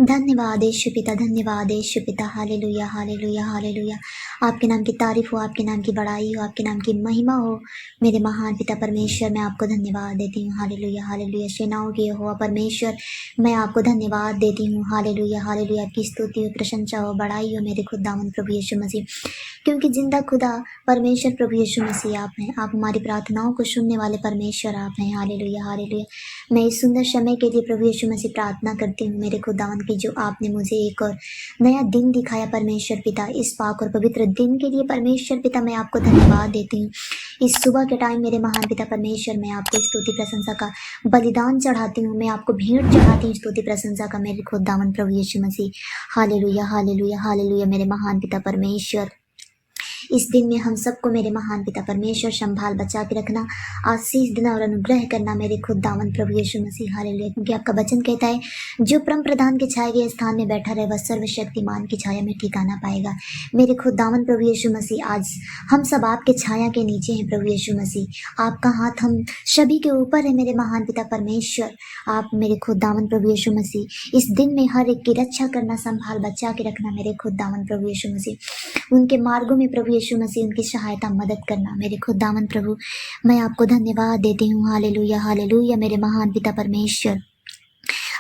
धन्यवाद यीशु पिता, धन्यवाद यीशु पिता। Hallelujah, hallelujah, hallelujah. आपके नाम की तारीफ हो, आपके नाम की बड़ाई हो, आपके नाम की महिमा हो। मेरे महान पिता परमेश्वर, मैं आपको धन्यवाद देती हूँ। Hallelujah, hallelujah. सेनाओं के यहोवा परमेश्वर, मैं आपको धन्यवाद देती हूँ। Hallelujah, hallelujah. आपकी स्तुति हो, प्रशंसा हो, बड़ाई हो मेरे खुदावंद प्रभु यीशु मसीह, क्योंकि जिंदा खुदा परमेश्वर प्रभु यीशु मसीह आप हैं। आप हमारी प्रार्थनाओं को सुनने वाले परमेश्वर आप हैं। Hallelujah, hallelujah. मैं इस सुंदर समय के लिए प्रभु यीशु मसीह प्रार्थना करती हूँ मेरे खुदावंद की, जो आपने मुझे एक और नया दिन दिखाया परमेश्वर पिता। इस पाक और पवित्र दिन के लिए परमेश्वर पिता मैं आपको धन्यवाद देती हूँ। इस सुबह के टाइम मेरे महान पिता परमेश्वर, मैं आपको स्तुति प्रशंसा का बलिदान चढ़ाती हूँ, मैं आपको भेंट चढ़ाती हूँ स्तुति प्रशंसा का मेरे खुदावंद प्रभु Yeshu Masih. Hallelujah, hallelujah, hallelujah. मेरे महान पिता परमेश्वर, इस दिन में हम सबको मेरे महान पिता परमेश्वर संभाल बचा के रखना, आशीष देना और अनुग्रह करना मेरे खुदावंद प्रभु यीशु मसीह। हालेलुया। क्योंकि आपका वचन कहता है, जो परम प्रधान के छाए हुए स्थान में बैठा रहे, वह सर्वशक्तिमान की छाया में ठिकाना पाएगा। मेरे खुदावंद प्रभु यीशु मसीह, आज हम सब आपके छाया के नीचे हैं प्रभु यीशु मसीह। आपका हाथ हम सभी के ऊपर है मेरे महान पिता परमेश्वर। आप मेरे खुदावंद प्रभु यीशु मसीह, इस दिन में हर एक की रक्षा करना, संभाल बचा के रखना मेरे खुदावंद प्रभु यीशु मसीह। उनके मार्गों में प्रभु यीशु मसीह उनकी सहायता मदद करना मेरे खुदावंद प्रभु, मैं आपको धन्यवाद देती हूँ। Hallelujah, hallelujah. मेरे महान पिता परमेश्वर,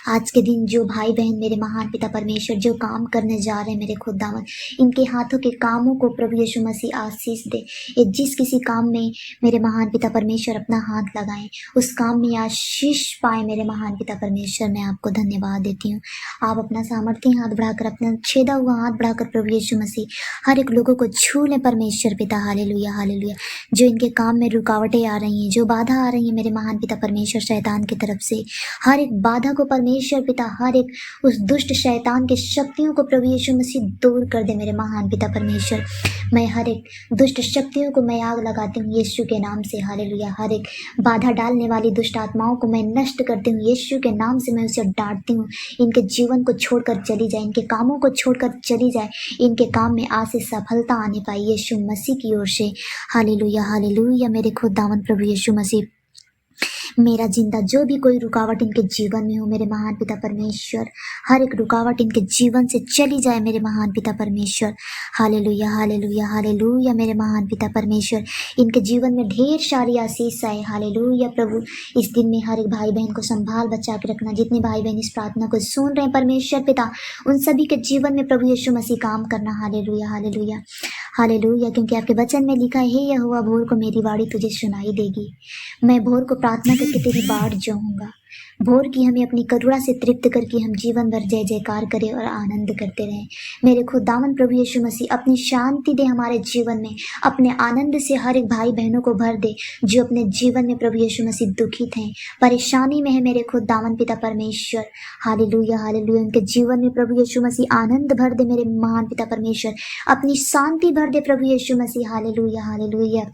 आज के दिन जो भाई बहन मेरे महान पिता परमेश्वर जो काम करने जा रहे हैं मेरे खुदावन, इनके हाथों के कामों को प्रभु यीशु मसीह आशीष दे। ये जिस किसी काम में मेरे महान पिता परमेश्वर अपना हाथ लगाएं, उस काम में आशीष पाए मेरे महान पिता परमेश्वर। मैं आपको धन्यवाद देती हूँ। आप अपना सामर्थ्य हाथ बढ़ाकर, अपना छेदा हुआ हाथ बढ़ाकर प्रभु यीशु मसीह हर एक लोगों को छू लें परमेश्वर पिता। Hallelujah, hallelujah. जो इनके काम में रुकावटें आ रही हैं, जो बाधा आ रही है मेरे महान पिता परमेश्वर शैतान की तरफ से, हर एक बाधा को परमेश्वर पिता, हर एक उस दुष्ट शैतान के शक्तियों को प्रभु यीशु मसीह दूर कर दे मेरे महान पिता परमेश्वर। मैं हर एक दुष्ट शक्तियों को मैं आग लगाती हूँ यीशु के नाम से। हालेलुया। हर एक बाधा डालने वाली दुष्ट आत्माओं को मैं नष्ट करती हूँ यीशु के नाम से। मैं उसे डांटती हूँ, इनके जीवन को छोड़कर चली जाए, इनके कामों को छोड़कर चली जाए, इनके काम में आज से सफलता आने पाई यीशु मसीह की ओर से। Hallelujah, hallelujah. मेरे खुदावंद प्रभु यीशु मसीह, मेरा जिंदा जो भी कोई रुकावट इनके जीवन में हो मेरे महान पिता परमेश्वर, हर एक रुकावट इनके जीवन से चली जाए मेरे महान पिता परमेश्वर। Hallelujah, hallelujah, hallelujah. मेरे महान पिता परमेश्वर, इनके जीवन में ढेर सारी आशीष आए। हालेलुया प्रभु, इस दिन में हर एक भाई बहन को संभाल बचा के रखना। जितने भाई बहन इस प्रार्थना को सुन रहे हैं परमेश्वर पिता, उन सभी के जीवन में प्रभु यीशु मसीह काम करना। Hallelujah, hallelujah, hallelujah. क्योंकि आपके वचन में लिखा है, हे यहोवा भोर को मेरी वाणी तुझे सुनाई देगी। मैं भोर को प्रार्थना करके तेरी बाट जोहूंगा। भोर की हमें अपनी करुणा से तृप्त करके हम जीवन भर जय जयकार करें और आनंद करते रहें। मेरे खुदावन प्रभु यीशु मसीह, अपनी शांति दे हमारे जीवन में, अपने आनंद से हर एक भाई बहनों को भर दे जो अपने जीवन में प्रभु यीशु मसीह दुखित हैं, परेशानी में है मेरे खुदावन पिता परमेश्वर। Hallelujah, hallelujah. उनके जीवन में प्रभु यीशु मसीह आनंद भर दे मेरे महान पिता परमेश्वर, अपनी शांति भर दे प्रभु यीशु मसीह। Hallelujah, hallelujah.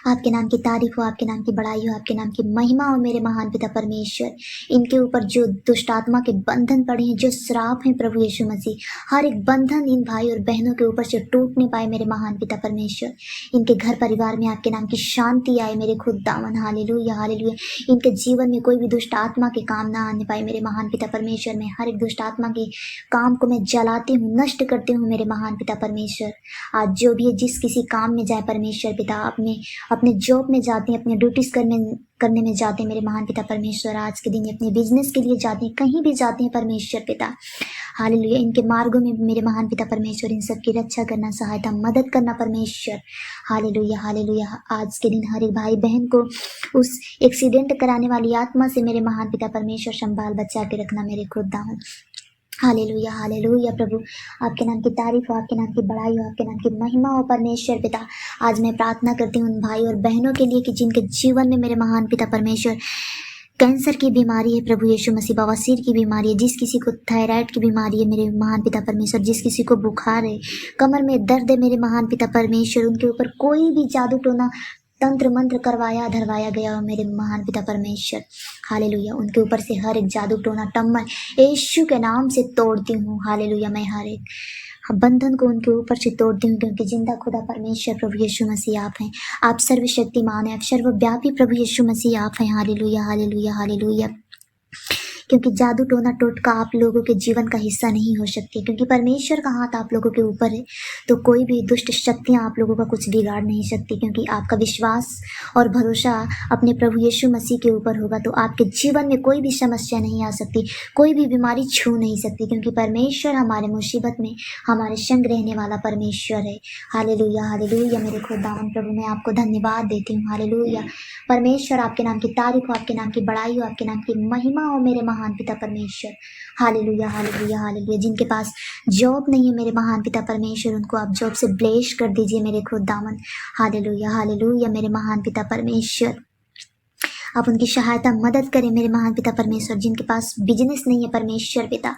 आपके नाम की तारीफ हो, आपके नाम की बड़ाई हो, आपके नाम की महिमा हो मेरे महान पिता परमेश्वर। इनके ऊपर जो दुष्ट आत्मा के बंधन पड़े हैं, जो श्राप हैं प्रभु यीशु मसीह, हर एक बंधन इन भाई और बहनों के ऊपर से टूट नहीं पाए मेरे महान पिता परमेश्वर। इनके घर परिवार में आपके नाम की शांति आए मेरे खुदावन। Hallelujah, hallelujah. इनके जीवन में कोई भी दुष्ट आत्मा के काम ना आने पाए मेरे महान पिता परमेश्वर। मैं हर एक दुष्ट आत्मा के काम को मैं जलाती हूँ, नष्ट करती हूँ मेरे महान पिता परमेश्वर। आज जो भी है, जिस किसी काम में जाए परमेश्वर पिता, अपने जॉब में जाते हैं, अपने ड्यूटीज करने में जाते हैं मेरे महान पिता परमेश्वर। आज के दिन अपने बिजनेस के लिए जाते हैं, कहीं भी जाते हैं परमेश्वर पिता। हालेलुया। इनके मार्गों में मेरे महान पिता परमेश्वर इन सब की रक्षा करना, सहायता मदद करना परमेश्वर। Hallelujah, hallelujah. आज के दिन हर एक भाई बहन को उस एक्सीडेंट कराने वाली आत्मा से मेरे महान पिता परमेश्वर संभाल बचा के रखना मेरे खुदावन। Hallelujah, hallelujah. प्रभु, आपके नाम की तारीफ हो, आपके नाम की बड़ाई हो, आपके नाम की महिमा हो परमेश्वर पिता। आज मैं प्रार्थना करती हूँ उन भाई और बहनों के लिए कि जिनके जीवन में मेरे महान पिता परमेश्वर कैंसर की बीमारी है प्रभु यीशु मसीह, बवासीर की बीमारी है, जिस किसी को थायराइड की बीमारी है मेरे महान पिता परमेश्वर, जिस किसी को बुखार है, कमर में दर्द है मेरे महान पिता परमेश्वर, उनके ऊपर कोई भी जादू टोना तंत्र मंत्र करवाया धरवाया गया हो मेरे महान पिता परमेश्वर। हालेलुया। उनके ऊपर से हर एक जादू टोना टम्मर यीशु के नाम से तोड़ती हूँ। हालेलुया। मैं हर एक बंधन को उनके ऊपर से तोड़ती हूँ, क्योंकि जिंदा खुदा परमेश्वर प्रभु यीशु मसीह आप हैं। आप सर्वशक्तिमान हैं, आप सर्वव्यापी प्रभु यीशु मसीह आप हैं। Hallelujah, hallelujah, hallelujah. क्योंकि जादू टोना टोटका आप लोगों के जीवन का हिस्सा नहीं हो सकती, क्योंकि परमेश्वर का हाथ आप लोगों के ऊपर है। तो कोई भी दुष्ट शक्तियाँ आप लोगों का कुछ बिगाड़ नहीं सकती, क्योंकि आपका विश्वास और भरोसा अपने प्रभु यीशु मसीह के ऊपर होगा तो आपके जीवन में कोई भी समस्या नहीं आ सकती, कोई भी बीमारी छू नहीं सकती, क्योंकि परमेश्वर हमारे मुसीबत में हमारे संग रहने वाला परमेश्वर है। Hallelujah, hallelujah. मेरे खुदावंद प्रभु, मैं आपको धन्यवाद देती हूँ। हालेलुया परमेश्वर, आपके नाम की तारीफ हो, आपके नाम की बड़ाई हो, आपके नाम की महिमा हो मेरे महान पिता परमेश्वर। Hallelujah, hallelujah, hallelujah. जिनके पास जॉब नहीं है मेरे महान पिता परमेश्वर, उनको आप जॉब से ब्लेस कर दीजिए मेरे खुदावन। हालेलुया, हालेलुया मेरे महान पिता परमेश्वर, आप उनकी सहायता मदद करें मेरे महान पिता परमेश्वर। जिनके पास बिजनेस नहीं है परमेश्वर पिता,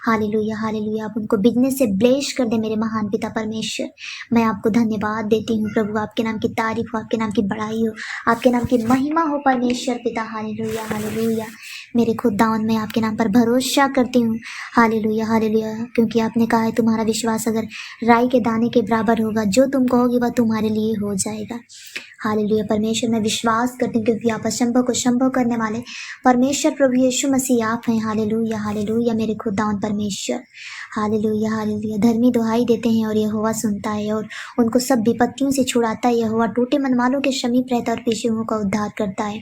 हालेलुया, हालेलुया, आप उनको बिजनेस से ब्लेस कर दे मेरे महान पिता परमेश्वर। मैं आपको धन्यवाद देती हूँ प्रभु, आपके नाम की तारीफ हो, आपके नाम की बड़ाई हो, आपके नाम की महिमा हो परमेश्वर पिता। हालेलुया, हालेलुया मेरे खुदावन, मैं आपके नाम पर भरोसा करती हूँ। हालेलुया, हालेलुया, क्योंकि आपने कहा है तुम्हारा विश्वास अगर राई के दाने के बराबर होगा, जो तुम कहोगे वह तुम्हारे लिए हो जाएगा। हालेलुया परमेश्वर, मैं विश्वास करती हूँ क्योंकि आप असंभव को संभव करने वाले परमेश्वर प्रभु यीशु मसीह आप हैं। हालेलुया, हालेलुया मेरे खुदावन परमेश्वर। Hallelujah, hallelujah. धर्मी दुहाई देते हैं और यहोवा सुनता है और उनको सब विपत्तियों से छुड़ाता है। यहोवा टूटे मन वालों के समीप रहता है और पीछे का उद्धार करता है।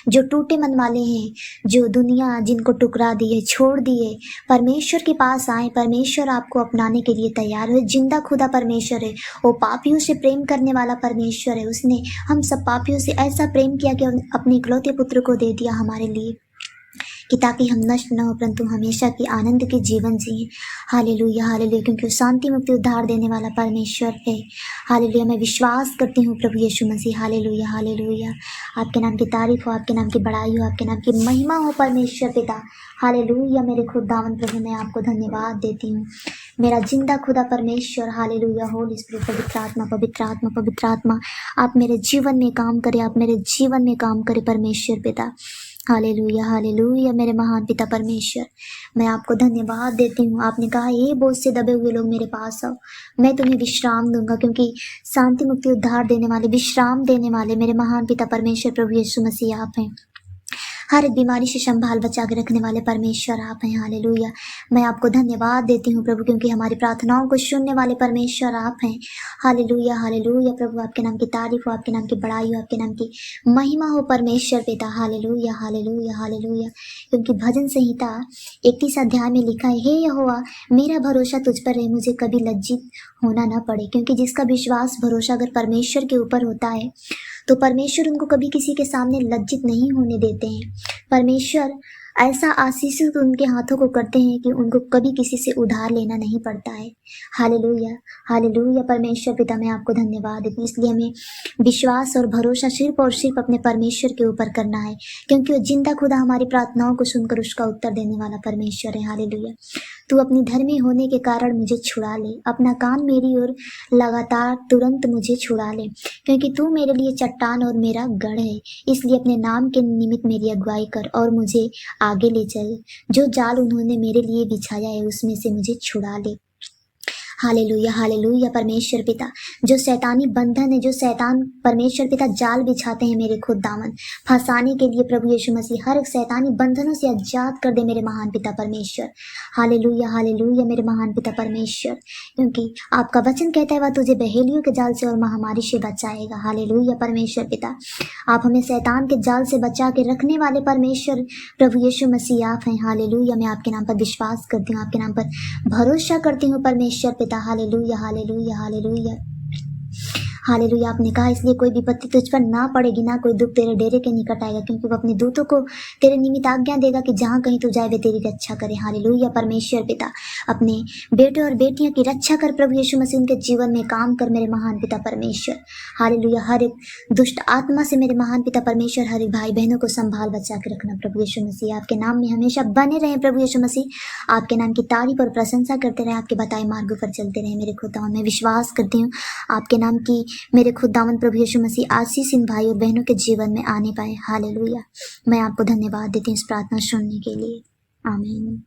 जो टूटे मन वाले हैं, जो दुनिया जिनको टुकरा दिए, छोड़ दिए, परमेश्वर के पास आए। परमेश्वर आपको अपनाने के लिए तैयार है। जिंदा खुदा परमेश्वर है, वो पापियों से प्रेम करने वाला परमेश्वर है। उसने हम सब पापियों से ऐसा प्रेम किया कि अपने इकलौते पुत्र को दे दिया हमारे लिए, कि ताकि हम नष्ट न हो परंतु हमेशा की आनंद के जीवन जिए। हालेलुया, हालेलुया, क्योंकि वो शांति मुक्ति उद्धार देने वाला परमेश्वर है। हालेलुया, मैं विश्वास करती हूँ प्रभु यीशु मसीह। हालेलुया, हालेलुया, आपके नाम की तारीफ हो, आपके नाम की बड़ाई हो, आपके नाम की महिमा हो परमेश्वर पिता। हालेलुया मेरे खुदावन प्रभु, मैं आपको धन्यवाद देती हूँ मेरा जिंदा खुदा परमेश्वर। हालेलुया, होली स्पिरिट, पवित्र आत्मा, पवित्र आत्मा, पवित्र आत्मा, आप मेरे जीवन में काम करें, आप मेरे जीवन में काम करें परमेश्वर पिता। हालेलुया, हालेलुया मेरे महान पिता परमेश्वर, मैं आपको धन्यवाद देती हूँ। आपने कहा ये बोझ से दबे हुए लोग मेरे पास आओ, मैं तुम्हें विश्राम दूंगा, क्योंकि शांति मुक्ति उद्धार देने वाले, विश्राम देने वाले मेरे महान पिता परमेश्वर प्रभु यीशु मसीह आप हैं। हर एक बीमारी से संभाल बचा के रखने वाले परमेश्वर आप हैं। हालेलुया, मैं आपको धन्यवाद देती हूँ प्रभु, क्योंकि हमारी प्रार्थनाओं को सुनने वाले परमेश्वर आप हैं। हालेलुया, हालेलुया प्रभु, आपके नाम की तारीफ हो, आपके नाम की बड़ाई हो, आपके नाम की महिमा हो परमेश्वर पिता। हालेलुया, हालेलुया, हालेलुया, क्योंकि भजन संहिता 31 अध्याय में लिखा है, हे यहोवा मेरा भरोसा तुझ पर है, मुझे कभी लज्जित होना न पड़े। क्योंकि जिसका विश्वास भरोसा अगर परमेश्वर के ऊपर होता है तो परमेश्वर उनको कभी किसी के सामने लज्जित नहीं होने देते हैं। परमेश्वर ऐसा आशीषित उनके हाथों को करते हैं कि उनको कभी किसी से उधार लेना नहीं पड़ता है। हालेलुया, हालेलुया परमेश्वर पिता, मैं आपको धन्यवाद देती हूँ। इसलिए हमें विश्वास और भरोसा सिर्फ और सिर्फ अपने परमेश्वर के ऊपर करना है, क्योंकि वो जिंदा खुदा हमारी प्रार्थनाओं को सुनकर उसका उत्तर देने वाला परमेश्वर है। हालेलुया, तू अपनी धर्मी होने के कारण मुझे छुड़ा ले, अपना कान मेरी ओर लगातार तुरंत मुझे छुड़ा ले, क्योंकि तू मेरे लिए चट्टान और मेरा गढ़ है। इसलिए अपने नाम के निमित्त मेरी अगुवाई कर और मुझे आगे ले चल। जो जाल उन्होंने मेरे लिए बिछाया है उसमें से मुझे छुड़ा ले। हालेलुया, हालेलुया परमेश्वर पिता, जो शैतानी बंधन है, जो शैतान परमेश्वर पिता जाल बिछाते हैं मेरे खुद दामन फंसाने के लिए, प्रभु यीशु मसीह हर एक शैतानी बंधनों से आजाद कर दे मेरे महान पिता परमेश्वर। हालेलुया, हालेलुया मेरे महान पिता परमेश्वर, क्योंकि आपका वचन कहता है वह तुझे बहेलियों के जाल से और महामारी से बचाएगा। हालेलुया परमेश्वर पिता, आप हमें शैतान के जाल से बचा के रखने वाले परमेश्वर प्रभु यीशु मसीह आप हैं। हालेलुया, मैं आपके नाम पर विश्वास करती हूँ, आपके नाम पर भरोसा करती हूँ परमेश्वर पिता। हालेलुया, हालेलुया, हालेलुया, हालेलुया, आपने कहा इसलिए कोई विपत्ति तुझ पर ना पड़ेगी, ना कोई दुख तेरे डेरे के निकट आएगा, क्योंकि वो अपने दूतों को तेरे निमित्त आज्ञा देगा कि जहाँ कहीं तू जाए वे तेरी रक्षा करे। हालेलुया परमेश्वर पिता, अपने बेटे और बेटियां की रक्षा कर प्रभु यीशु मसीह, उनके जीवन में काम कर मेरे महान पिता परमेश्वर। हालेलुया, हर एक दुष्ट आत्मा से मेरे महान पिता परमेश्वर, हर एक भाई बहनों को संभाल बचा के रखना प्रभु यीशु मसीह। आपके नाम में हमेशा बने रहे प्रभु यीशु मसीह, आपके नाम की तारीफ और प्रशंसा करते रहे, आपके बताए मार्गों पर चलते रहे मेरे खुदा। मैं विश्वास करती हूँ आपके नाम की मेरे खुदावन प्रभु यीशु मसीह आशीष इन भाई और बहनों के जीवन में आने पाए। हालेलुया, मैं आपको धन्यवाद देती हूँ इस प्रार्थना सुनने के लिए। आमीन।